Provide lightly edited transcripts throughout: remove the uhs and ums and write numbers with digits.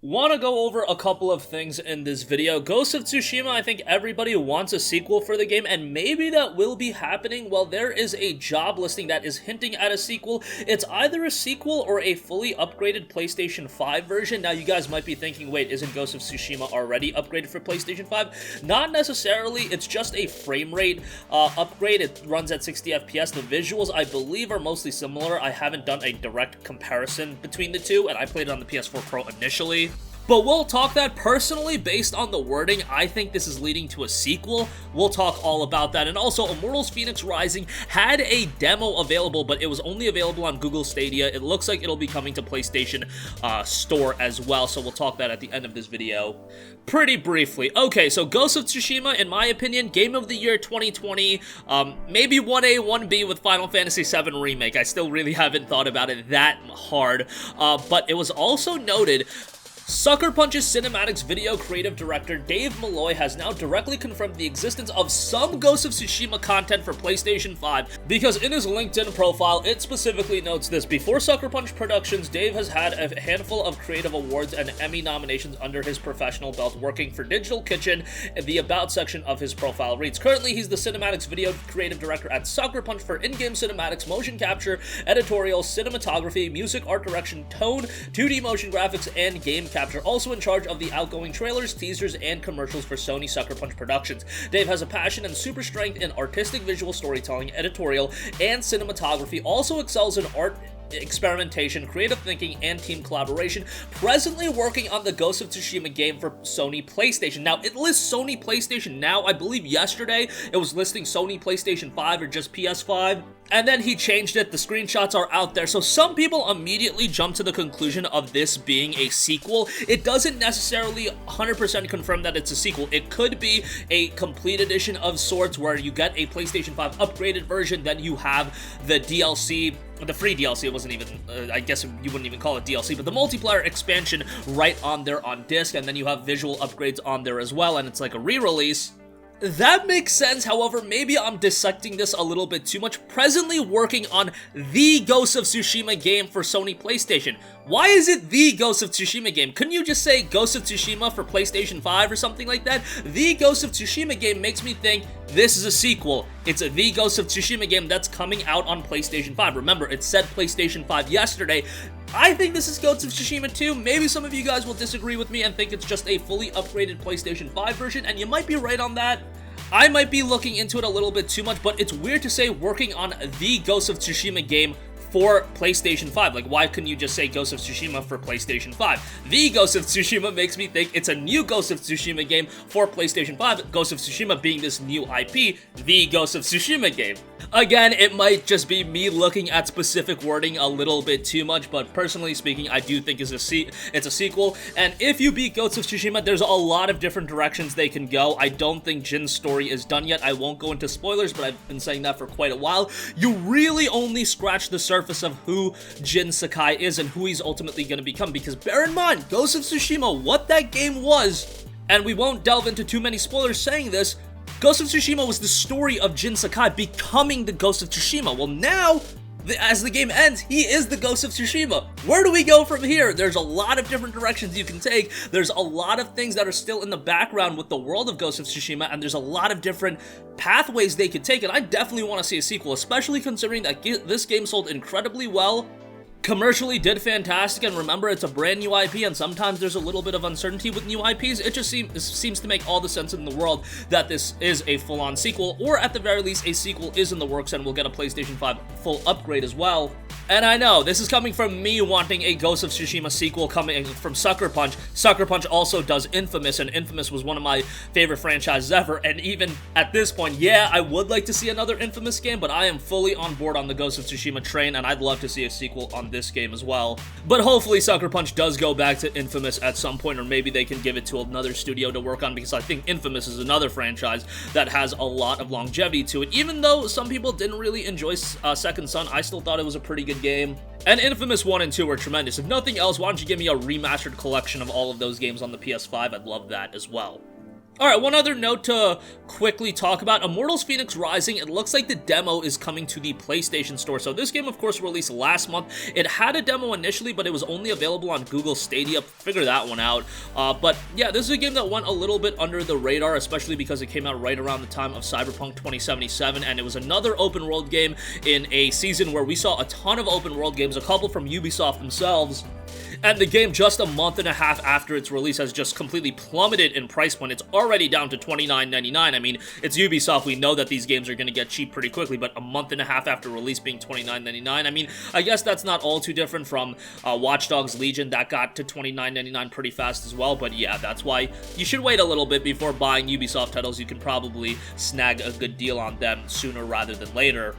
Want to go over a couple of things in this video. Ghost of Tsushima, I think everybody wants a sequel for the game, and maybe that will be happening. Well, there is a job listing that is hinting at a sequel. It's either a sequel or a fully upgraded PlayStation 5 version. Now, you guys might be thinking, wait, isn't Ghost of Tsushima already upgraded for PlayStation 5? Not necessarily. It's just a frame rate upgrade. It runs at 60 FPS. The visuals, I believe, are mostly similar. I haven't done a direct comparison between the two, and I played it on the PS4 Pro initially. But we'll talk that personally, based on the wording, I think this is leading to a sequel. We'll talk all about that. And also, Immortals Fenyx Rising had a demo available, but it was only available on Google Stadia. It looks like it'll be coming to PlayStation Store as well, so we'll talk that at the end of this video pretty briefly. Okay, so Ghost of Tsushima, in my opinion, Game of the Year 2020, maybe 1A, 1B with Final Fantasy VII Remake. I still really haven't thought about it that hard, but it was also noted Sucker Punch's Cinematics video creative director Dave Malloy has now directly confirmed the existence of some Ghost of Tsushima content for PlayStation 5, because in his LinkedIn profile, it specifically notes this: before Sucker Punch Productions, Dave has had a handful of creative awards and Emmy nominations under his professional belt working for Digital Kitchen, and the About section of his profile reads, currently he's the Cinematics video creative director at Sucker Punch for in-game cinematics, motion capture, editorial, cinematography, music, art direction, tone, 2D motion graphics, and game capture, also in charge of the outgoing trailers, teasers, and commercials for Sony Sucker Punch Productions. Dave has a passion and super strength in artistic visual storytelling, editorial, and cinematography, also excels in art experimentation, creative thinking, and team collaboration, presently working on the Ghost of Tsushima game for Sony PlayStation. Now, it lists Sony PlayStation Now. I believe yesterday it was listing Sony PlayStation 5 or just PS5, and then he changed it. The screenshots are out there, so some people immediately jump to the conclusion of this being a sequel. It doesn't necessarily 100% confirm that it's a sequel. It could be a complete edition of sorts where you get a PlayStation 5 upgraded version, then you have the DLC, the free DLC. It wasn't even, I guess you wouldn't even call it DLC, but the multiplayer expansion right on there on disc, and then you have visual upgrades on there as well, and it's like a re-release. That makes sense. However, maybe I'm dissecting this a little bit too much. Presently working on the Ghost of Tsushima game for Sony PlayStation. Why is it the Ghost of Tsushima game? Couldn't you just say Ghost of Tsushima for PlayStation 5 or something like that? The Ghost of Tsushima game makes me think this is a sequel. It's a the Ghost of Tsushima game that's coming out on PlayStation 5. Remember, it said PlayStation 5 yesterday. I think this is Ghost of Tsushima 2. Maybe some of you guys will disagree with me and think it's just a fully upgraded PlayStation 5 version, and you might be right on that. I might be looking into it a little bit too much, but it's weird to say working on the Ghost of Tsushima game for PlayStation 5. Like, why couldn't you just say Ghost of Tsushima for PlayStation 5? The Ghost of Tsushima makes me think it's a new Ghost of Tsushima game for PlayStation 5, Ghost of Tsushima being this new IP, the Ghost of Tsushima game. Again, it might just be me looking at specific wording a little bit too much, but personally speaking, I do think it's a sequel, and if you beat Ghost of Tsushima, there's a lot of different directions they can go. I don't think Jin's story is done yet. I won't go into spoilers, but I've been saying that for quite a while. You really only scratch the surface of who Jin Sakai is and who he's ultimately going to become, because bear in mind, Ghost of Tsushima, what that game was, and we won't delve into too many spoilers saying this, Ghost of Tsushima was the story of Jin Sakai becoming the Ghost of Tsushima. Well, now, as the game ends, he is the Ghost of Tsushima. Where do we go from here? There's a lot of different directions you can take. There's a lot of things that are still in the background with the world of Ghost of Tsushima, and there's a lot of different pathways they could take, and I definitely want to see a sequel, especially considering that this game sold incredibly well. Commercially did fantastic, and remember, it's a brand new IP, and sometimes there's a little bit of uncertainty with new IPs. It just seems to make all the sense in the world that this is a full-on sequel, or at the very least, a sequel is in the works, and we'll get a PlayStation 5 full upgrade as well. And I know, this is coming from me wanting a Ghost of Tsushima sequel coming from Sucker Punch. Sucker Punch also does Infamous, and Infamous was one of my favorite franchises ever, and even at this point, yeah, I would like to see another Infamous game, but I am fully on board on the Ghost of Tsushima train, and I'd love to see a sequel on this game as well. But hopefully Sucker Punch does go back to Infamous at some point, or maybe they can give it to another studio to work on, because I think Infamous is another franchise that has a lot of longevity to it. Even though some people didn't really enjoy Second Son, I still thought it was a pretty good game. And Infamous 1 and 2 were tremendous. If nothing else, why don't you give me a remastered collection of all of those games on the PS5? I'd love that as well. Alright, one other note to quickly talk about. Immortals Phoenix Rising, it looks like the demo is coming to the PlayStation Store. So this game, of course, released last month. It had a demo initially, but it was only available on Google Stadia. Figure that one out. But yeah, this is a game that went a little bit under the radar, especially because it came out right around the time of Cyberpunk 2077, and it was another open world game in a season where we saw a ton of open world games, a couple from Ubisoft themselves. And the game, just a month and a half after its release, has just completely plummeted in price point. It's already down to $29.99. I mean, it's Ubisoft. We know that these games are going to get cheap pretty quickly, but a month and a half after release being $29.99, I mean, I guess that's not all too different from Watch Dogs Legion. That got to $29.99 pretty fast as well, but yeah, that's why you should wait a little bit before buying Ubisoft titles. You can probably snag a good deal on them sooner rather than later.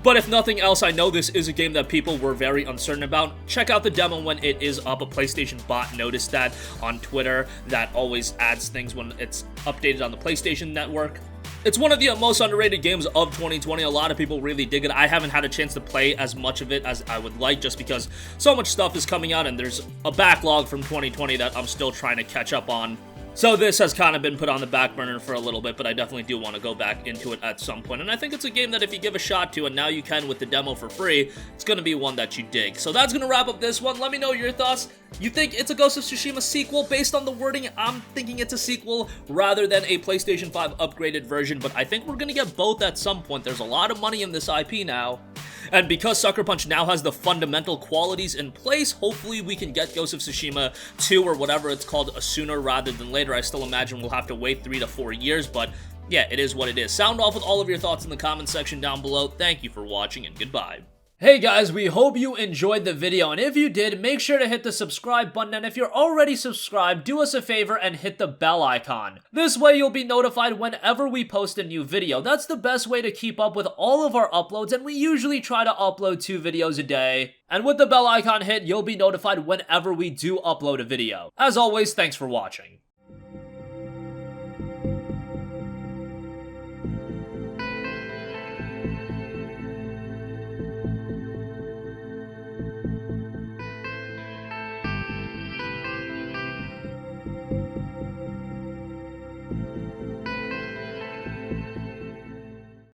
But if nothing else, I know this is a game that people were very uncertain about. Check out the demo when it is up. A PlayStation bot noticed that on Twitter. That always adds things when it's updated on the PlayStation Network. It's one of the most underrated games of 2020. A lot of people really dig it. I haven't had a chance to play as much of it as I would like, just because so much stuff is coming out and there's a backlog from 2020 that I'm still trying to catch up on. So this has kind of been put on the back burner for a little bit, but I definitely do want to go back into it at some point. And I think it's a game that if you give a shot to, and now you can with the demo for free, it's going to be one that you dig. So that's going to wrap up this one. Let me know your thoughts. You think it's a Ghost of Tsushima sequel? Based on the wording, I'm thinking it's a sequel rather than a PlayStation 5 upgraded version, but I think we're going to get both at some point. There's a lot of money in this IP now. And because Sucker Punch now has the fundamental qualities in place, hopefully we can get Ghost of Tsushima 2 or whatever it's called sooner rather than later. I still imagine we'll have to wait 3 to 4 years, but yeah, it is what it is. Sound off with all of your thoughts in the comments section down below. Thank you for watching, and goodbye. Hey guys, we hope you enjoyed the video, and if you did, make sure to hit the subscribe button, and if you're already subscribed, do us a favor and hit the bell icon. This way you'll be notified whenever we post a new video. That's the best way to keep up with all of our uploads, and we usually try to upload 2 videos a day. And with the bell icon hit, you'll be notified whenever we do upload a video. As always, thanks for watching.